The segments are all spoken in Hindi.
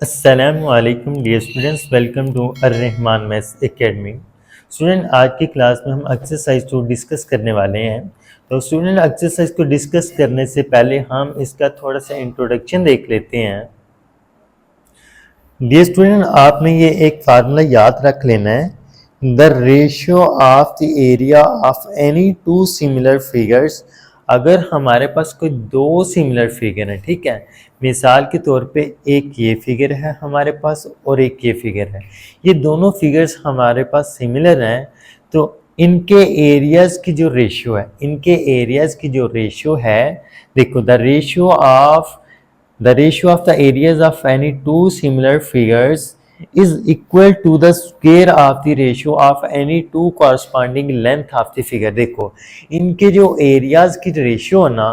अस्सलामुअलैकुम dear students, welcome to Arrahman maths academy. Student, आज की क्लास में हम एक्सरसाइज को डिस्कस करने वाले हैं। तो स्टूडेंट, एक्सरसाइज को डिस्कस करने से पहले हम इसका थोड़ा सा इंट्रोडक्शन देख लेते हैं। डियर स्टूडेंट, आपने ये एक फार्मूला याद रख लेना है, the ratio of the area of any two similar figures. अगर हमारे पास कोई दो सिमिलर फिगर हैं, ठीक है, मिसाल के तौर पे एक ये फिगर है हमारे पास और एक ये फिगर है, ये दोनों फिगर्स हमारे पास सिमिलर हैं, तो इनके एरियाज़ की जो रेशियो है, देखो, the ratio of the areas of any two similar figures is equal to the square of the ratio of any two corresponding length of the figure। देखो, इनके जो एरियाज की रेशियो है ना,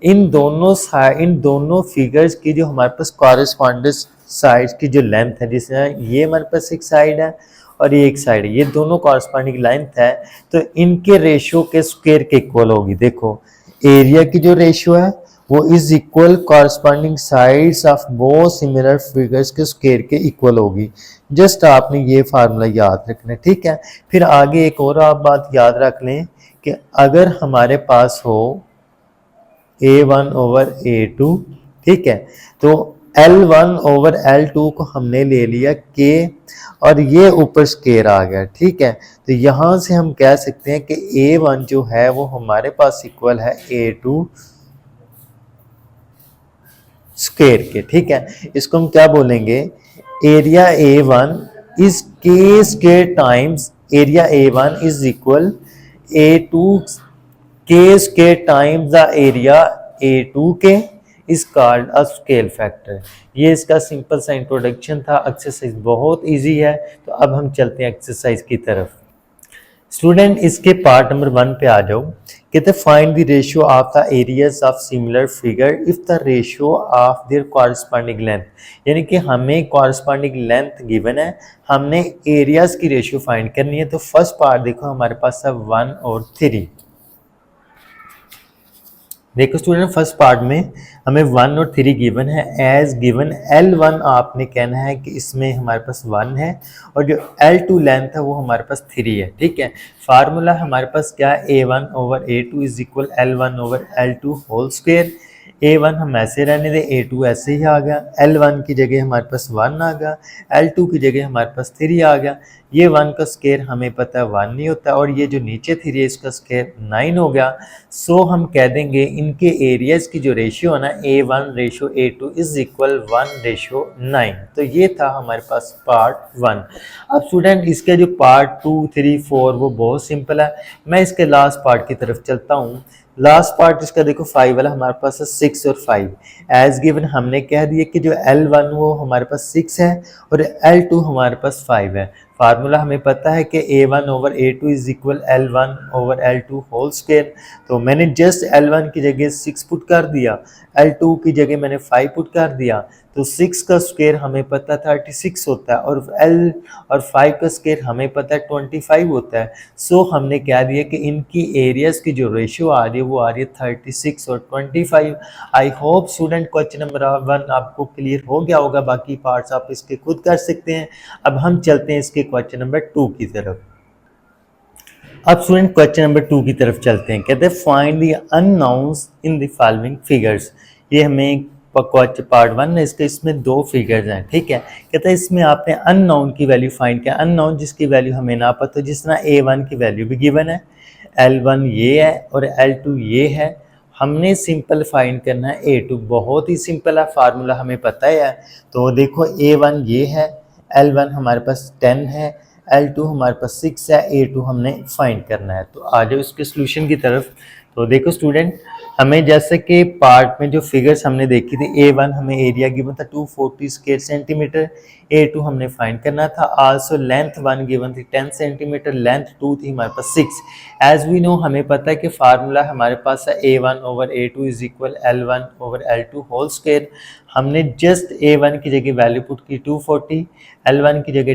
इन दोनों फिगर्स की जो हमारे पास कॉरेस्पॉन्डेंट साइड्स की जो लेंथ है, जिसमें ये हमारे पास एक साइड है और ये एक साइड है, ये दोनों कॉरेस्पॉन्डिंग लेंथ है, तो इनके रेशियो के स्क्वायर के इक्वल होगी। देखो, एरिया की जो रेशियो है वो is equal corresponding sides of both similar figures के स्क्वायर के इक्वल होगी। जस्ट आपने ये फार्मूला याद रखना है, ठीक है। फिर आगे एक और आप बात याद रख लें कि अगर हमारे पास हो A1 ओवर A2, ठीक है, तो L1 ओवर L2 को हमने ले लिया K और ये ऊपर स्क्वायर आ गया, ठीक है। तो यहाँ से हम कह सकते हैं कि A1 जो है वो हमारे पास इक्वल है A2 स्क्वायर के, ठीक है। इसको हम क्या बोलेंगे, area A1 is K square times area A1 is equal A2 K square times the area A2 के is called a scale factor. ये इसका सिंपल सा इंट्रोडक्शन था। एक्सरसाइज बहुत इजी है, तो अब हम चलते हैं एक्सरसाइज की तरफ। स्टूडेंट, इसके पार्ट नंबर 1 पे आ जाओ। कहते find the ratio of the areas of similar figure if the ratio of their corresponding length, यानी कि हमें कॉरस्पॉन्डिंग लेंथ गिवन है, हमने एरियाज की रेशियो फाइंड करनी है। तो फर्स्ट पार्ट देखो, हमारे पास है 1 और 3। देखो स्टूडेंट, फर्स्ट पार्ट में हमें 1 और 3 गिवन है। एज गिवन L1 आपने कहना है कि इसमें हमारे पास 1 है और जो L2 लेंथ है वो हमारे पास 3 है, ठीक है। फार्मूला हमारे पास क्या है, A1 over A2 is equal L1 over L2 whole square. A1 हम ऐसे रहने दें, A2 ऐसे ही आ गया, L1 की जगह हमारे पास 1 आ गया, L2 की जगह हमारे पास 3 आ गया। ये 1 का स्क्वायर हमें पता है 1 नहीं होता, और ये जो नीचे 3 है इसका स्क्वायर 9 हो गया। सो हम कह देंगे इनके एरियाज की जो रेशियो है ना, A1 ratio A2 is equal 1 ratio 9। तो ये था हमारे पास पार्ट 1। अब स्टूडेंट, इसके जो पार्ट 2, 3, 4 वो बहुत सिंपल है। मैं इसके लास्ट पार्ट की तरफ चलता हूँ। लास्ट पार्ट इसका देखो 5 वाला हमारे पास है 6 और 5। एज गिवन हमने कह दिया कि जो L1 वो हमारे पास 6 है और L2 हमारे पास 5 है। फार्मूला हमें पता है कि A1 over A2 is equal L1 over L2 whole square. तो मैंने जस्ट L1 की जगह 6 पुट कर दिया, L2 की जगह मैंने 5 पुट कर दिया। तो 6 का स्क्वायर हमें पता 36 होता है और और 5 का स्क्वायर हमें पता है 25 होता है। सो हमने कह दिया कि इनकी एरियाज की जो रेशियो आ रही है वो आ रही है 36 और 25। I hope student question number 1 आपको क्लियर हो गया होगा, बाकी पार्ट्स आप इसके खुद कर सकते हैं। अब हम चलते हैं इसके क्वेश्चन नंबर 2 की तरफ। अब स्टूडेंट क्वेश्चन नंबर 2 की तरफ चलते हैं। कहते हैं find the unknowns in the following figures. ये हमें पार्ट 1 है, इसमें 2 फिगर्स हैं, ठीक है। कहता है इसमें आपने अननोन की वैल्यू फाइंड किया, अननोन जिसकी वैल्यू हमें ना पता, जिस तरह A1 की वैल्यू भी गिवन है, L1 ये है और L2 ये है। हमने सिंपल फाइंड करना है A2, बहुत ही सिंपल है, फार्मूला हमें पता है। तो देखो A1 ये है, L1 हमारे पास 10 है, L2 हमारे पास 6 है, A2 हमने फाइंड करना है। तो आ जाओ इसके सोल्यूशन की तरफ। तो देखो स्टूडेंट, हमें जैसे कि पार्ट में जो फिगर्स हमने देखी थी, A1 हमें एरिया गिवन था 240 स्क्वायर सेंटीमीटर, A2 हमने फाइंड करना था। आल्सो लेंथ 1 गिवन थी 10 सेंटीमीटर, लेंथ 2 थी हमारे पास 6। एज वी नो हमें पता है कि फार्मूला हमारे पास है A1 over A2 is equal L1 over L2 whole square. हमने जस्ट A1 की जगह वैल्यू पुट की 240, L1 की जगह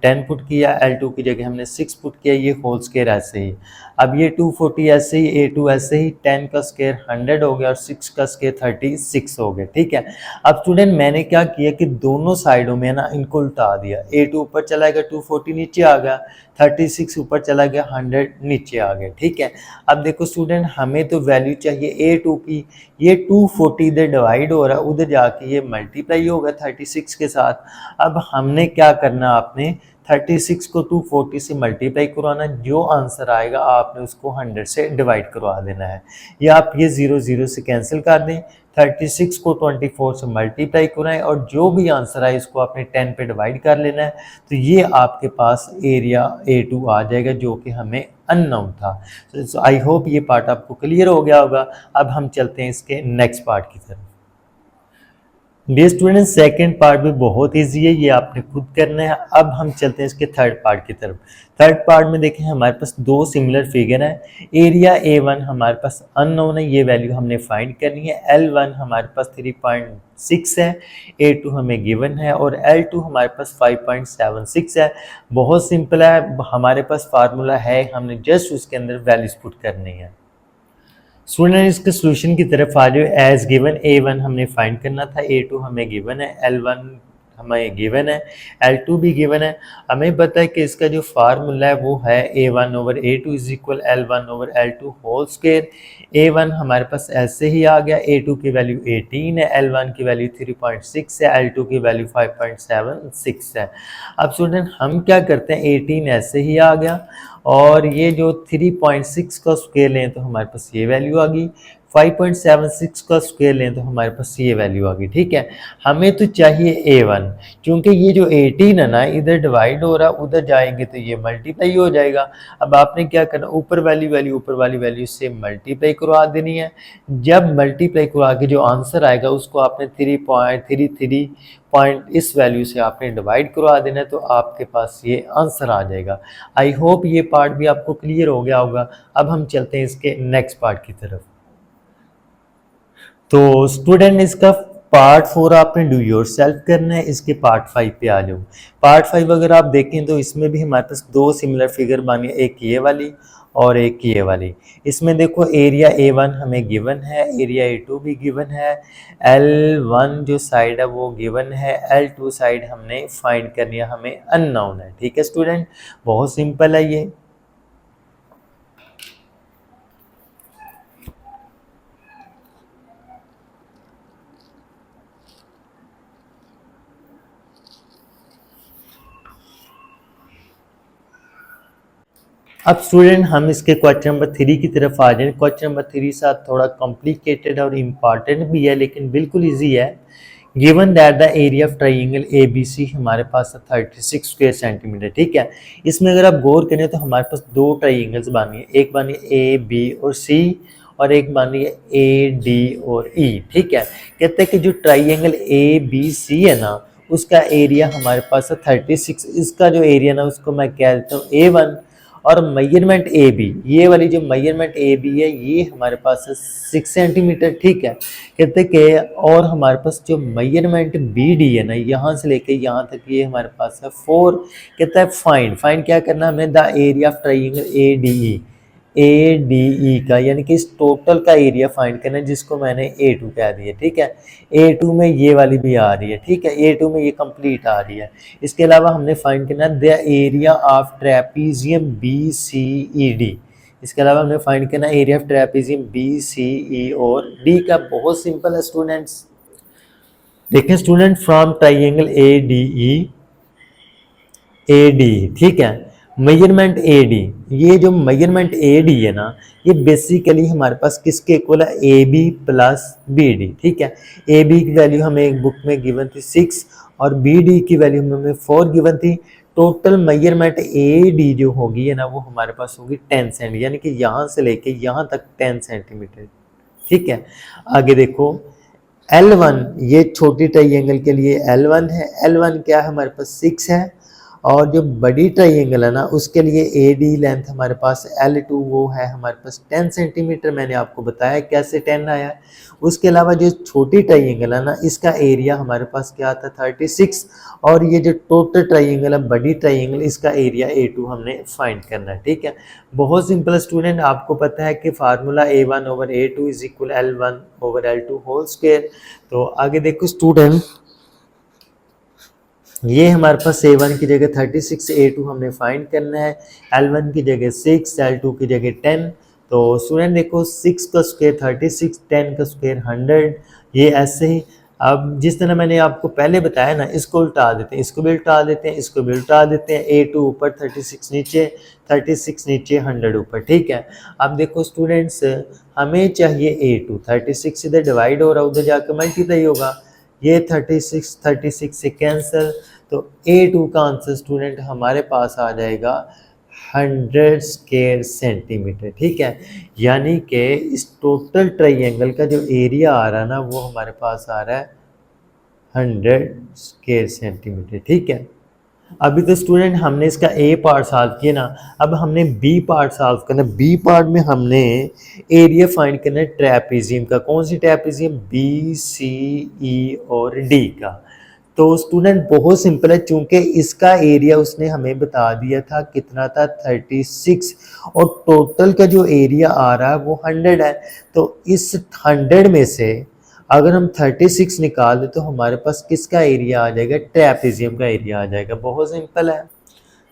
10 पुट किया, L2 की जगह हमने 6 पुट किया, ये होल स्क्वायर ऐसे ही। अब ये 240 ऐसे ही, A2 ऐसे ही, 10 का स्क्वायर 100 हो गया और 6 का स्क्वायर 36 हो गया, ठीक है। अब स्टूडेंट मैंने क्या किया कि दोनों साइडों में ना इनको उल्टा दिया, A2 ऊपर चला गया, 240 नीचे आ गया, 36 ऊपर चला गया, 100 नीचे आ गया, ठीक है। अब देखो स्टूडेंट हमें तो वैल्यू चाहिए A2 की, ये 240 इधर डिवाइड हो रहा है, उधर जाके ये मल्टीप्लाई होगा 36 के साथ। अब हमने क्या करना, आपने 36 को 240 से मल्टीप्लाई करवाना, जो आंसर आएगा आपने उसको 100 से डिवाइड करवा देना है, या आप ये 0 0 से कैंसिल कर दें, 36 को 24 से मल्टीप्लाई कराएं और जो भी आंसर आए इसको आपने 10 पे डिवाइड कर लेना है, तो ये आपके पास एरिया A2 आ जाएगा जो कि हमें अननोन था। सो आई होप ये पार्ट आपको क्लियर हो गया होगा। अब हम चलते हैं इसके नेक्स्ट पार्ट की तरफ। डियर स्टूडेंट सेकंड पार्ट भी बहुत इजी है, ये आपने खुद करना है। अब हम चलते हैं इसके थर्ड पार्ट की तरफ। थर्ड पार्ट में देखें हमारे पास दो सिमिलर फिगर है। एरिया A1 हमारे पास अननोन है, ये वैल्यू हमने फाइंड करनी है। L1 हमारे पास 3.6 है, A2 हमें गिवन है और L2 हमारे पास 5.76 है। बहुत सिंपल है, हमारे पास फार्मूला है, हमने जस्ट उसके अंदर वैल्यूज पुट करनी है। स्टूडेंट इसके सोल्यूशन की तरफ आ जाओ। एज गिवन A1 हमने फाइंड करना था, A2 हमें गिवन है, L1 हमें गिवन है, L2 भी गिवन है। हमें पता है कि इसका जो फार्मूला है वो है A1 over A2 is equal L1 over L2 whole square. A1 हमारे पास ऐसे ही आ गया, A2 की वैल्यू 18 है, L1 की वैल्यू 3.6 है, L2 की वैल्यू 5.76 है। अब स्टूडेंट हम क्या करते हैं, 18 ऐसे ही आ गया और ये जो 3.6 का स्क्वायर लें तो हमारे पास ये वैल्यू आ गई, 5.76 का स्क्वायर लें तो हमारे पास ये वैल्यू आ गई, ठीक है। हमें तो चाहिए A1, क्योंकि ये जो 18 है ना इधर डिवाइड हो रहा है, उधर जाएंगे तो ये मल्टीप्लाई हो जाएगा। अब आपने क्या करना, ऊपर वाली वैल्यू ऊपर वाली वैल्यू से मल्टीप्लाई करवा देनी है। जब मल्टीप्लाई करवा के जो आंसर आएगा उसको आपने 3.33 पॉइंट इस वैल्यू से आपने डिवाइड करवा देना है, तो आपके पास ये आंसर आ जाएगा। आई होप ये पार्ट भी आपको क्लियर हो गया होगा। अब हम चलते हैं इसके नेक्स्ट पार्ट की तरफ। तो स्टूडेंट इसका पार्ट 4 आपने डू योर सेल्फ करना है, इसके पार्ट 5 पे आ जाओ। पार्ट 5 अगर आप देखें तो इसमें भी हमारे पास दो सिमिलर फिगर बनी है, एक ये वाली और एक ये वाली। इसमें देखो एरिया A1 हमें गिवन है, एरिया A2 भी गिवन है, L1 जो साइड है वो गिवन है, L2 साइड हमने फाइंड करनी है, हमें अननोन है, ठीक है स्टूडेंट। बहुत सिंपल है ये। अब स्टूडेंट हम इसके क्वेश्चन नंबर 3 की तरफ आ जाए। क्वेश्चन नंबर 3 साथ थोड़ा कॉम्प्लिकेटेड और इम्पॉर्टेंट भी है लेकिन बिल्कुल इजी है। Given that the area of triangle ABC हमारे पास 36 स्क्वायर सेंटीमीटर, ठीक है। इसमें अगर आप गौर करें तो हमारे पास दो ट्राइंगल्स बनी है, एक बनी है AB और C और एक बनी है AD और E, ठीक है। कहते हैं कि जो ट्राइंगल ABC है ना उसका एरिया हमारे पास है 36। इसका जो एरिया ना उसको मैं कह देता हूँ A1 और मेजरमेंट AB, ये वाली जो मेजरमेंट AB है ये हमारे पास है 6 सेंटीमीटर, ठीक है। कहते कि और हमारे पास जो मेजरमेंट BD है ना यहाँ से लेके यहाँ तक ये हमारे पास है 4। कहता है फाइंड क्या करना हमने, the area of triangle ADE का, यानी कि इस टोटल का एरिया फाइंड करना है जिसको मैंने A2 कह दिया, ठीक है। A2 में ये वाली भी आ रही है, ठीक है, A2 में ये कंप्लीट आ रही है। इसके अलावा हमने फाइंड करना है the area of trapezium BCED। इसके अलावा हमने फाइंड करना है एरिया ऑफ ट्रेपीजियम BCE और D का। बहुत सिंपल है स्टूडेंट्स। देखें स्टूडेंट, फ्रॉम ट्राइंगल AD, ठीक है, मेजरमेंट AD, ये जो मेजरमेंट AD है ना ये बेसिकली हमारे पास किसके इक्वल है, AB प्लस BD, ठीक है। AB की वैल्यू हमें एक बुक में गिवन थी 6 और BD की वैल्यू हमें 4 गिवन थी। टोटल मेजरमेंट AD जो होगी है ना वो हमारे पास होगी 10 सेंटी, यानी कि यहाँ से लेके यहाँ तक 10 सेंटीमीटर, ठीक है। आगे देखो L1, ये छोटी ट्राइंगल के लिए L1 है, L1 क्या है हमारे पास 6 है और जो बड़ी ट्राइंगल है ना उसके लिए ए डी लेंथ हमारे पास L2 वो है हमारे पास 10 सेंटीमीटर। मैंने आपको बताया कैसे 10 आया है। उसके अलावा जो छोटी ट्राइंगल है ना इसका एरिया हमारे पास क्या आता है 36, और ये जो टोटल ट्राइंगल है बड़ी ट्राइंगल इसका एरिया A2 हमने फाइंड करना है। ठीक है, बहुत सिंपल स्टूडेंट, आपको पता है कि formula A1/A2 is equal L1/L2 whole square. तो आगे देखो स्टूडेंट, ये हमारे पास A1 की जगह 36, A2 हमने फाइंड करना है, L1 की जगह 6, L2 की जगह 10। तो स्टूडेंट देखो 6 का स्क्वायर 36, 10 का स्क्वायर 100, ये ऐसे ही। अब जिस तरह मैंने आपको पहले बताया ना, इसको उल्टा देते हैं, इसको भी उल्टा देते हैं, इसको भी उल्टा देते हैं। A2 ऊपर 36 नीचे, 36 नीचे 100 ऊपर। ठीक है, अब देखो स्टूडेंट्स, हमें चाहिए A2, 36 इधर डिवाइड हो रहा है, उधर जाकर मल्टीप्लाई होगा, ये 36 से कैंसिल, तो A2 का आंसर स्टूडेंट हमारे पास आ जाएगा 100 स्क्वायर सेंटीमीटर। ठीक है, यानी कि इस टोटल ट्राइंगल का जो एरिया आ रहा है ना वो हमारे पास आ रहा है 100 स्क्वायर सेंटीमीटर। ठीक है, अभी तो स्टूडेंट हमने इसका ए पार्ट सॉल्व किया ना, अब हमने बी पार्ट सॉल्व करना। बी पार्ट में हमने एरिया फाइंड करना है ट्रेपेजियम का। कौन सी ट्रेपेजियम? बी, सी, ई और डी का। तो स्टूडेंट बहुत सिंपल है, चूंकि इसका एरिया उसने हमें बता दिया था कितना था 36, और टोटल का जो एरिया आ रहा है वो 100 है। तो इस 100 में से अगर हम 36 निकाल दें तो हमारे पास किसका एरिया आ जाएगा? ट्रेपेजियम का एरिया आ जाएगा। बहुत सिंपल है।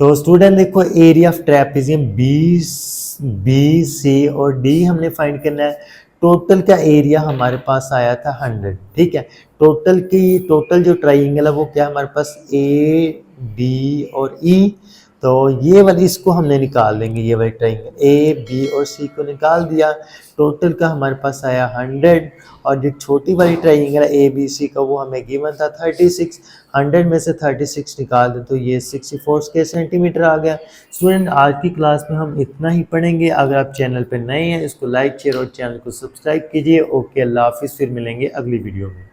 तो स्टूडेंट देखो, area of trapezium B C और डी हमने फाइंड करना है। टोटल का एरिया हमारे पास आया था 100। ठीक है, टोटल जो ट्राइंगल है वो क्या हमारे पास ए बी और ई, तो ये वाली इसको हमने निकाल देंगे, ये वाली ट्राइंगल ए बी और सी को निकाल दिया, टोटल का हमारे पास आया 100। और जो छोटी वाली ट्राइंगल है ए बी सी का वो हमें गिवन था 36, 100 में से 36 निकाल दे तो ये 64 स्क्वायर सेंटीमीटर आ गया। स्टूडेंट आज की क्लास में हम इतना ही पढ़ेंगे। अगर आप चैनल पर नए हैं इसको लाइक शेयर और चैनल को सब्सक्राइब कीजिए। ओके, अल्लाह हाफिज़, फिर मिलेंगे अगली वीडियो में।